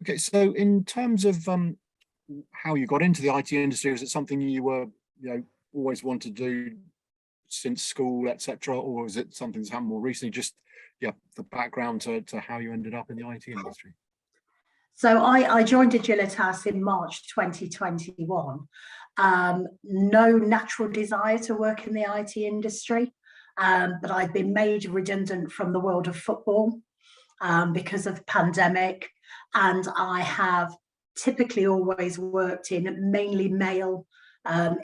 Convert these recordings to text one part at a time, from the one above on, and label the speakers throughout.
Speaker 1: Okay, so in terms of how you got into the IT industry, was it something you were, always wanted to do since school, etc., or was it something that's happened more recently? Just, yeah, the background to how you ended up in the IT industry.
Speaker 2: So I joined Aglitas in March 2021. No natural desire to work in the IT industry, but I'd been made redundant from the world of football because of the pandemic. And I have typically always worked in mainly male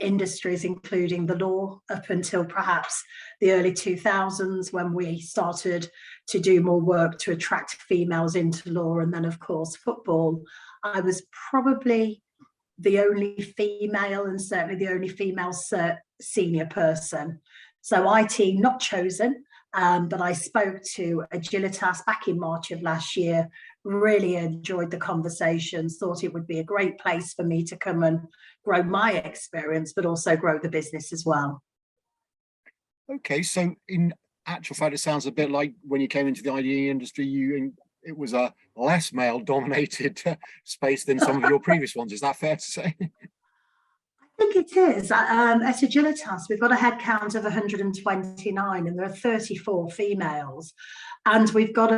Speaker 2: industries, including the law, up until perhaps the early 2000s, when we started to do more work to attract females into law. And then, of course, football. I was probably the only female, and certainly the only female senior person. So IT not chosen, but I spoke to Aglitas back in March of last year, really enjoyed the conversations, thought it would be a great place for me to come and grow my experience, but also grow the business as well.
Speaker 1: Okay, so in actual fact, it sounds a bit like when you came into the IT industry, it was a less male-dominated space than some of your previous ones. Is that fair to say?
Speaker 2: I think it is. At Aglitas, we've got a headcount of 129 and there are 34 females. And we've got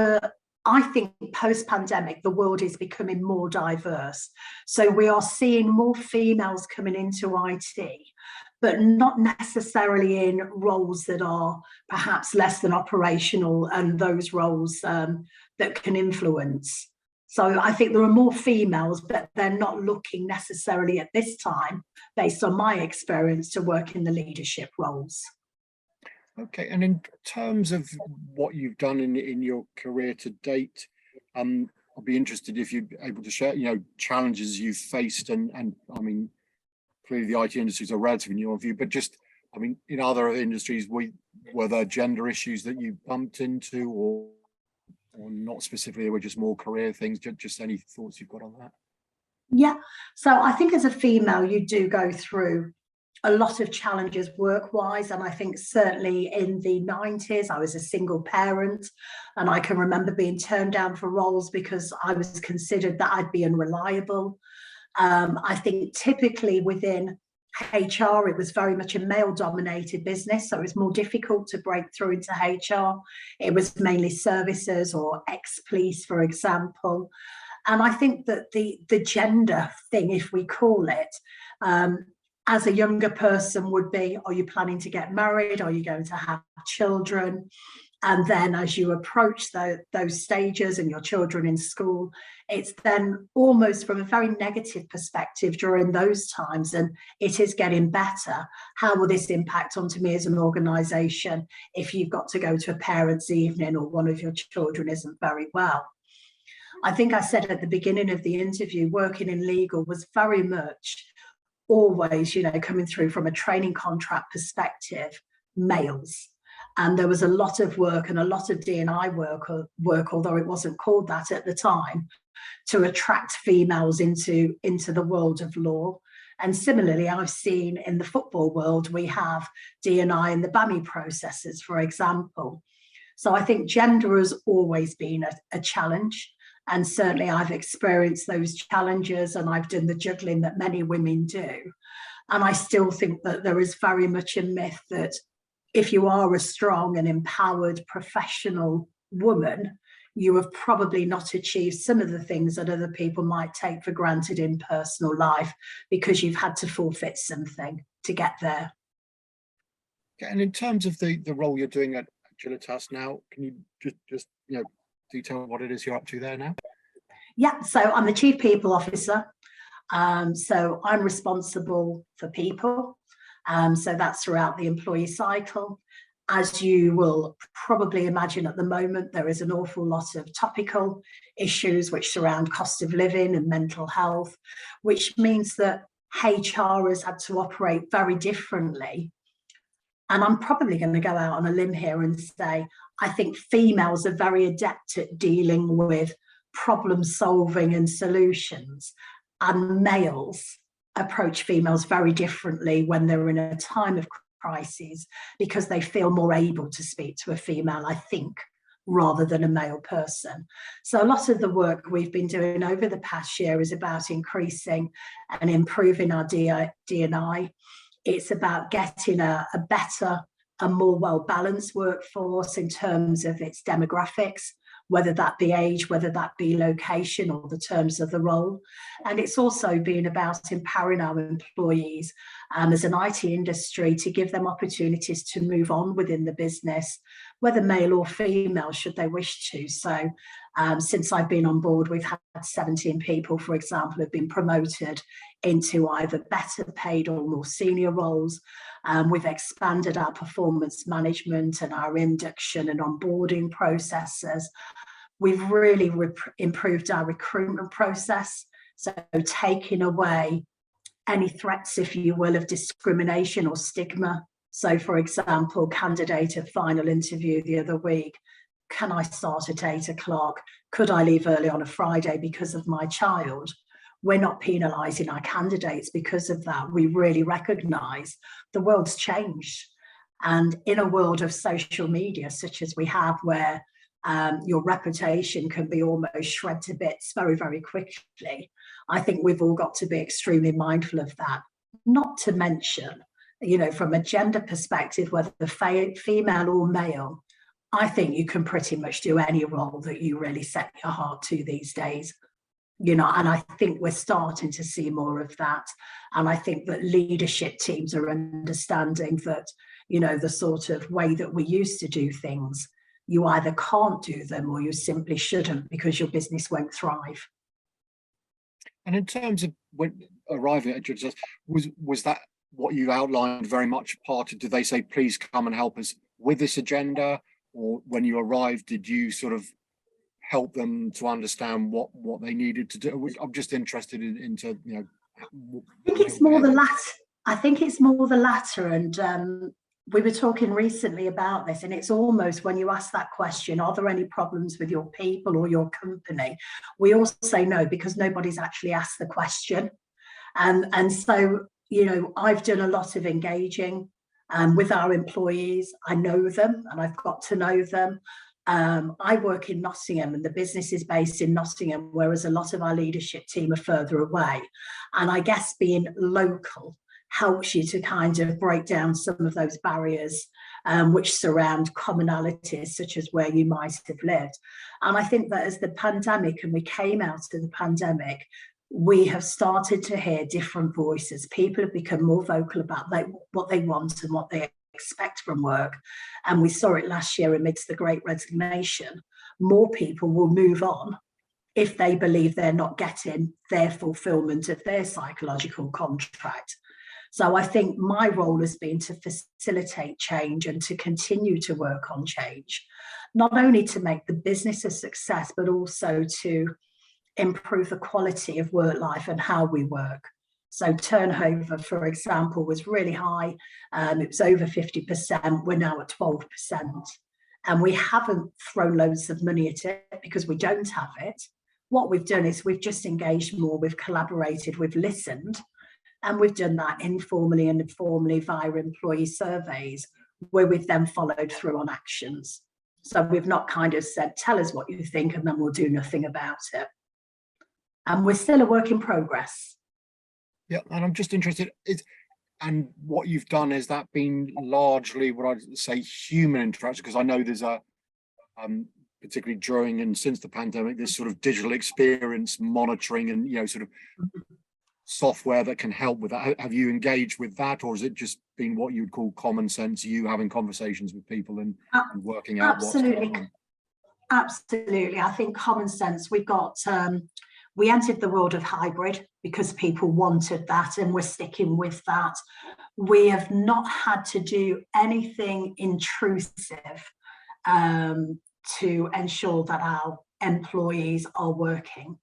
Speaker 2: I think post-pandemic, the world is becoming more diverse. So we are seeing more females coming into IT, but not necessarily in roles that are perhaps less than operational and those roles that can influence. So I think there are more females, but they're not looking necessarily at this time, based on my experience, to work in the leadership roles.
Speaker 1: Okay, and in terms of what you've done in your career to date, I'll be interested if you're able to share, challenges you've faced, and I mean, clearly the IT industry is a relatively new view, but just, I mean, in other industries, were there gender issues that you bumped into, or not specifically, they were just more career things? Just any thoughts you've got on that?
Speaker 2: Yeah, so I think as a female, you do go through a lot of challenges work-wise, and I think certainly in the 90s, I was a single parent, and I can remember being turned down for roles because I was considered that I'd be unreliable. I think typically within HR, it was very much a male-dominated business, so it was more difficult to break through into HR. It was mainly services or ex-police, for example. And I think that the gender thing, if we call it, as a younger person would be, are you planning to get married? Are you going to have children? And then as you approach those stages and your children in school, it's then almost from a very negative perspective during those times, and it is getting better. How will this impact onto me as an organisation if you've got to go to a parents' evening or one of your children isn't very well? I think I said at the beginning of the interview, working in legal was very much always, coming through from a training contract perspective, males. And there was a lot of work and a lot of D&I work, although it wasn't called that at the time, to attract females into the world of law. And similarly, I've seen in the football world, we have D&I in the BAMI processes, for example. So I think gender has always been a challenge. And certainly I've experienced those challenges, and I've done the juggling that many women do. And I still think that there is very much a myth that if you are a strong and empowered professional woman, you have probably not achieved some of the things that other people might take for granted in personal life because you've had to forfeit something to get there.
Speaker 1: And in terms of the role you're doing at Aglitas now, can you just detail what it is you're up to there now?
Speaker 2: Yeah, so I'm the Chief People Officer. So I'm responsible for people. So that's throughout the employee cycle. As you will probably imagine at the moment, there is an awful lot of topical issues which surround cost of living and mental health, which means that HR has had to operate very differently. And I'm probably going to go out on a limb here and say, I think females are very adept at dealing with problem solving and solutions, and males approach females very differently when they're in a time of crisis because they feel more able to speak to a female, I think, rather than a male person. So a lot of the work we've been doing over the past year is about increasing and improving our D&I. It's about getting a better and more well-balanced workforce in terms of its demographics, whether that be age, whether that be location, or the terms of the role. And it's also been about empowering our employees as an IT industry to give them opportunities to move on within the business, whether male or female, should they wish to. So since I've been on board, we've had 17 people, for example, have been promoted into either better paid or more senior roles. We've expanded our performance management and our induction and onboarding processes. We've really improved our recruitment process. So taking away any threats, if you will, of discrimination or stigma. So for example, candidate at final interview the other week, can I start at 8 o'clock? Could I leave early on a Friday because of my child? We're not penalising our candidates because of that. We really recognise the world's changed. And in a world of social media, such as we have, where your reputation can be almost shred to bits very, very quickly, I think we've all got to be extremely mindful of that. Not to mention, you know, from a gender perspective, whether female or male, I think you can pretty much do any role that you really set your heart to these days. You know, and I think we're starting to see more of that. And I think that leadership teams are understanding that, you know, the sort of way that we used to do things, you either can't do them or you simply shouldn't, because your business won't thrive.
Speaker 1: And in terms of when arriving at Digitalisation, was that what you outlined very much part of, did they say, please come and help us with this agenda? Or when you arrived, did you sort of help them to understand what they needed to do? I'm just interested into, you know.
Speaker 2: I think it's more the latter. I think it's more the latter. And we were talking recently about this, and it's almost when you ask that question, are there any problems with your people or your company? We all say no, because nobody's actually asked the question. And so, you know, I've done a lot of engaging with our employees. I know them and I've got to know them. I work in Nottingham and the business is based in Nottingham, whereas a lot of our leadership team are further away. And I guess being local helps you to kind of break down some of those barriers which surround commonalities, such as where you might have lived. And I think that as the pandemic, and we came out of the pandemic, we have started to hear different voices. People have become more vocal about what they want and what they expect from work. And we saw it last year amidst the Great Resignation. More people will move on if they believe they're not getting their fulfillment of their psychological contract. So I think my role has been to facilitate change and to continue to work on change, not only to make the business a success, but also to improve the quality of work life and how we work. So turnover, for example, was really high. It was over 50%. We're now at 12%. And we haven't thrown loads of money at it because we don't have it. What we've done is we've just engaged more, we've collaborated, we've listened, and we've done that informally and formally via employee surveys, where we've then followed through on actions. So we've not kind of said, tell us what you think, and then we'll do nothing about it. And we're still a work in progress.
Speaker 1: Yeah, and I'm just interested, and what you've done, has that been largely what I'd say human interaction? Because I know there's a, particularly during and since the pandemic, this sort of digital experience monitoring and, you know, sort of software that can help with that. Have you engaged with that, or has it just been what you'd call common sense, you having conversations with people and working out what's going on?
Speaker 2: Absolutely. I think common sense. We've got, we entered the world of hybrid because people wanted that, and we're sticking with that. We have not had to do anything intrusive to ensure that our employees are working.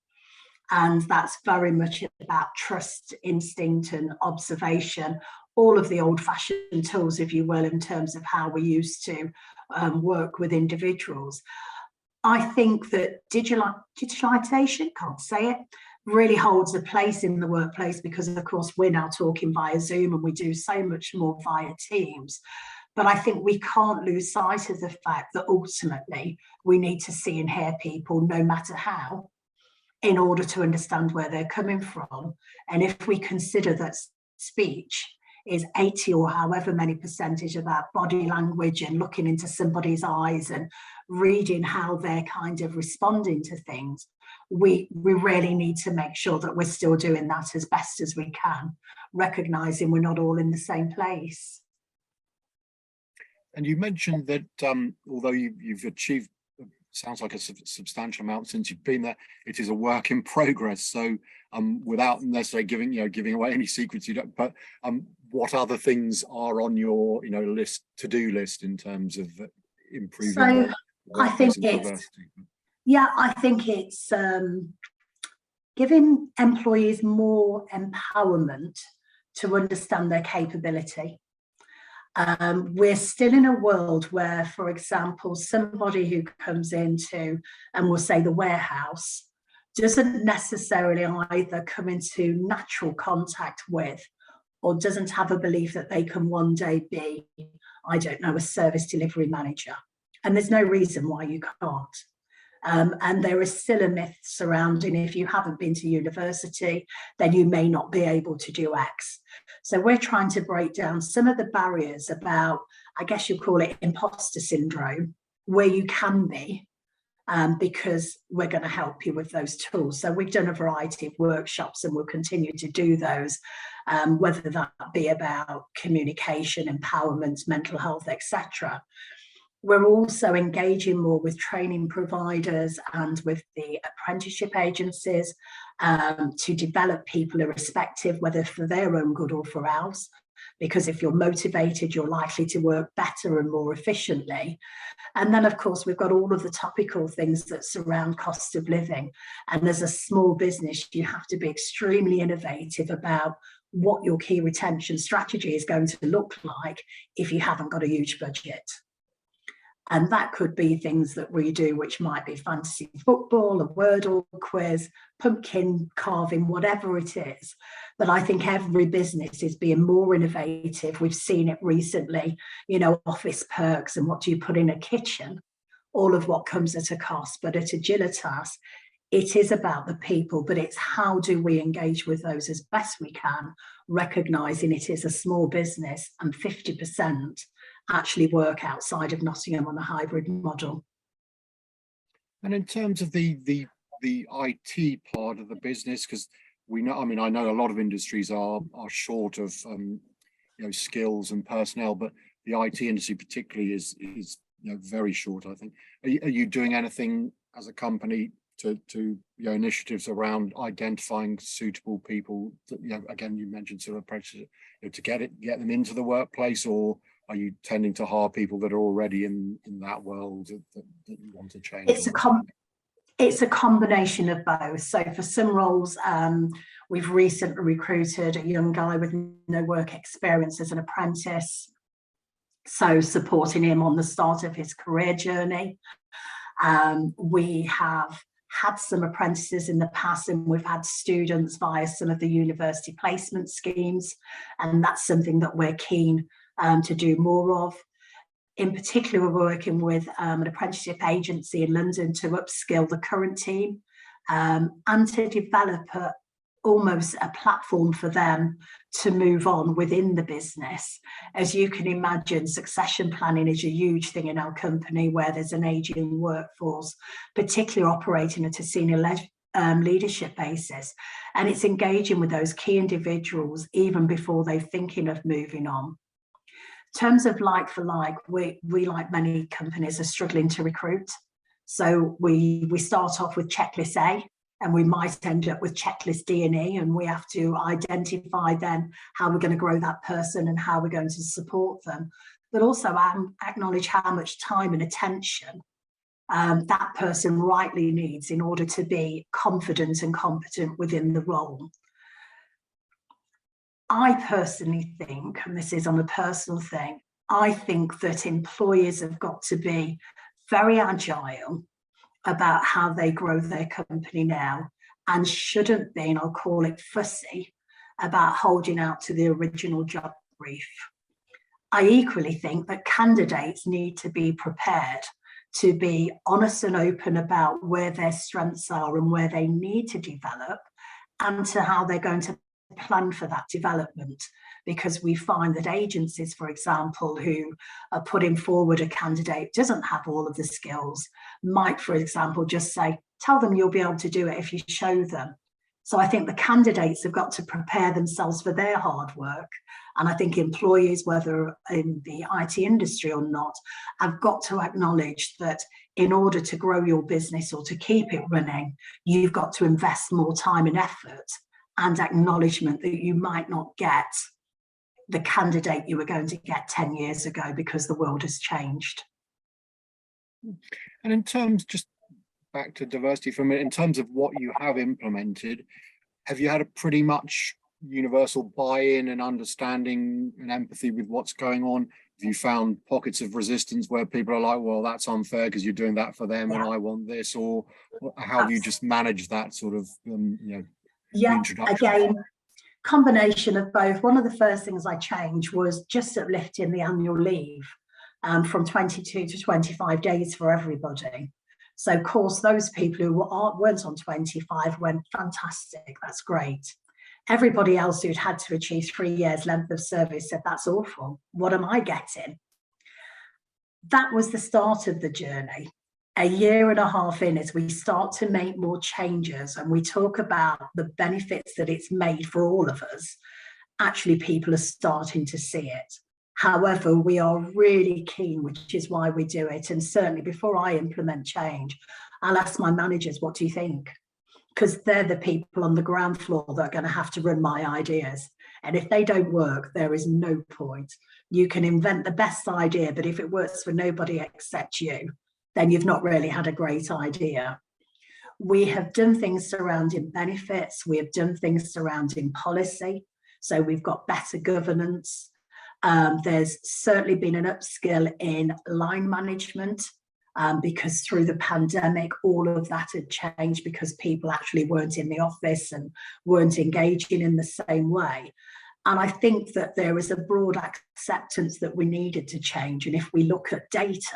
Speaker 2: And that's very much about trust, instinct, and observation, all of the old-fashioned tools, if you will, in terms of how we used to work with individuals. I think that digitalisation, can't say it, really holds a place in the workplace because, of course, we're now talking via Zoom and we do so much more via Teams. But I think we can't lose sight of the fact that ultimately we need to see and hear people no matter how, in order to understand where they're coming from. And if we consider that speech is 80 or however many percentage of our body language, and looking into somebody's eyes and reading how they're kind of responding to things, we really need to make sure that we're still doing that as best as we can, recognizing we're not all in the same place.
Speaker 1: And you mentioned that although you've achieved, sounds like a substantial amount since you've been there, it is a work in progress. So without necessarily giving away any secrets, you don't, but what other things are on your to-do list in terms of improving?
Speaker 2: So I think it's giving employees more empowerment to understand their capability. We're still in a world where, for example, somebody who comes into, and we'll say the warehouse, doesn't necessarily either come into natural contact with, or doesn't have a belief that they can one day be, I don't know, a service delivery manager. And there's no reason why you can't. And there is still a myth surrounding, if you haven't been to university, then you may not be able to do X. So we're trying to break down some of the barriers about, I guess you call it imposter syndrome, where you can be, because we're going to help you with those tools. So we've done a variety of workshops and we'll continue to do those, whether that be about communication, empowerment, mental health, etc. We're also engaging more with training providers and with the apprenticeship agencies to develop people irrespective, whether for their own good or for ours. Because if you're motivated, you're likely to work better and more efficiently. And then, of course, we've got all of the topical things that surround cost of living. And as a small business, you have to be extremely innovative about what your key retention strategy is going to look like if you haven't got a huge budget. And that could be things that we do, which might be fantasy football, a Wordle quiz, pumpkin carving, whatever it is. But I think every business is being more innovative. We've seen it recently, office perks and what do you put in a kitchen, all of what comes at a cost. But at Aglitas, it is about the people, but it's how do we engage with those as best we can, recognising it is a small business and 50% actually work outside of Nottingham on a hybrid model.
Speaker 1: And in terms of the IT part of the business, because I know a lot of industries are short of skills and personnel, but the IT industry particularly is very short, I think. Are you doing anything as a company to initiatives around identifying suitable people that, again, you mentioned sort of approaches to get them into the workplace, or are you tending to hire people that are already in that world that you want to change?
Speaker 2: It's a combination of both. So for some roles, we've recently recruited a young guy with no work experience as an apprentice, so supporting him on the start of his career journey. We have had some apprentices in the past, and we've had students via some of the university placement schemes, and that's something that we're keen to do more of. In particular, we're working with an apprenticeship agency in London to upskill the current team and to develop almost a platform for them to move on within the business. As you can imagine, succession planning is a huge thing in our company, where there's an aging workforce, particularly operating at a senior leadership basis. And it's engaging with those key individuals even before they're thinking of moving on. In terms of like for like, we like many companies are struggling to recruit. So we start off with checklist A, and we might end up with checklist D and E, and we have to identify then how we're going to grow that person and how we're going to support them, but also acknowledge how much time and attention that person rightly needs in order to be confident and competent within the role. I personally think, and this is on a personal thing, I think that employers have got to be very agile about how they grow their company now, and shouldn't be, and I'll call it fussy, about holding out to the original job brief. I equally think that candidates need to be prepared to be honest and open about where their strengths are and where they need to develop, and to how they're going to plan for that development. Because we find that agencies, for example, who are putting forward a candidate who doesn't have all of the skills, might, for example, just say, tell them you'll be able to do it if you show them. So I think the candidates have got to prepare themselves for their hard work. And I think employees, whether in the IT industry or not, have got to acknowledge that in order to grow your business or to keep it running, you've got to invest more time and effort, and acknowledgement that you might not get the candidate you were going to get 10 years ago because the world has changed.
Speaker 1: And in terms, just back to diversity for a minute, in terms of what you have implemented, have you had a pretty much universal buy-in and understanding and empathy with what's going on? Have you found pockets of resistance where people are like, well, that's unfair because you're doing that for them and I want this? Or how have you just managed that sort of, introduction?
Speaker 2: Again, combination of both. One of the first things I changed was just uplifting the annual leave from 22 to 25 days for everybody. So of course, those people who weren't on 25 went, fantastic, that's great. Everybody else who'd had to achieve 3 years length of service said, that's awful, what am I getting? That was the start of the journey. A year and a half in, as we start to make more changes and we talk about the benefits that it's made for all of us, actually people are starting to see it. However, we are really keen, which is why we do it. And certainly before I implement change, I'll ask my managers, what do you think? Because they're the people on the ground floor that are going to have to run my ideas. And if they don't work, there is no point. You can invent the best idea, but if it works for nobody except you, then you've not really had a great idea. We have done things surrounding benefits. We have done things surrounding policy. So we've got better governance. There's certainly been an upskill in line management because through the pandemic, all of that had changed because people actually weren't in the office and weren't engaging in the same way. And I think that there is a broad acceptance that we needed to change. And if we look at data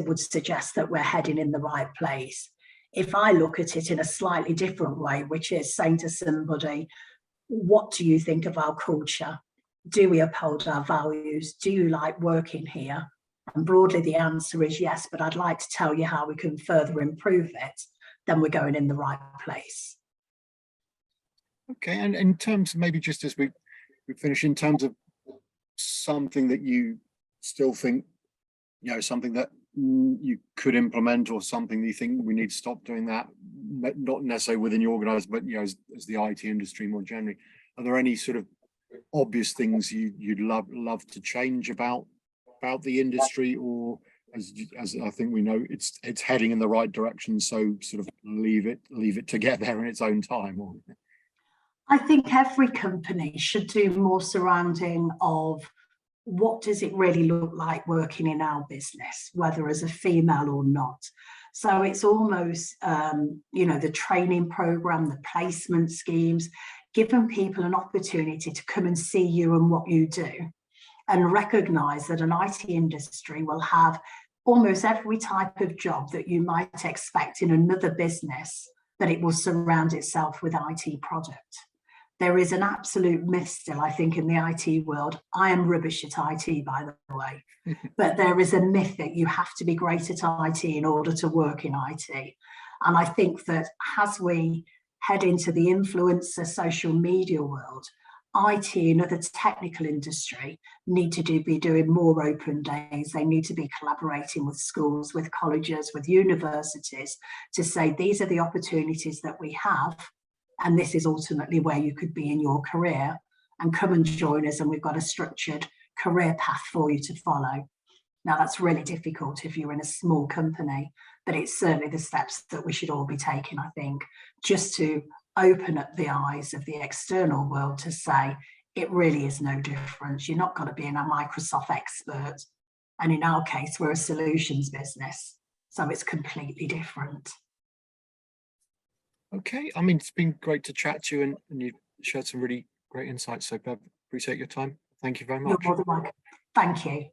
Speaker 2: would suggest that we're heading in the right place. If I look at it in a slightly different way, which is saying to somebody, what do you think of our culture? Do we uphold our values? Do you like working here? And broadly, the answer is yes, but I'd like to tell you how we can further improve it. Then we're going in the right place.
Speaker 1: Okay, and in terms of maybe just as we finish, in terms of something that you still think, something that you could implement or something that you think we need to stop doing that, not necessarily within your organisation, but as the IT industry more generally, are there any sort of obvious things you'd love to change about the industry, or as I think we know, it's heading in the right direction, so sort of leave it to get there in its own time? Or
Speaker 2: I think every company should do more surrounding of what does it really look like working in our business, whether as a female or not. So it's almost, the training program, the placement schemes, giving people an opportunity to come and see you and what you do, and recognise that an IT industry will have almost every type of job that you might expect in another business, that it will surround itself with IT product. There is an absolute myth still, I think, in the IT world. I am rubbish at IT, by the way, but there is a myth that you have to be great at IT in order to work in IT. And I think that as we head into the influencer social media world, IT and other technical industry need to be doing more open days. They need to be collaborating with schools, with colleges, with universities to say, these are the opportunities that we have. And this is ultimately where you could be in your career, and come and join us. And we've got a structured career path for you to follow. Now, that's really difficult if you're in a small company, but it's certainly the steps that we should all be taking, I think, just to open up the eyes of the external world to say, it really is no difference. You're not going to be a Microsoft expert. And in our case, we're a solutions business. So it's completely different.
Speaker 1: Okay, I mean, it's been great to chat to you, and you shared some really great insights. So, Bev, appreciate your time. Thank you very much.
Speaker 2: You're more than welcome. Thank you.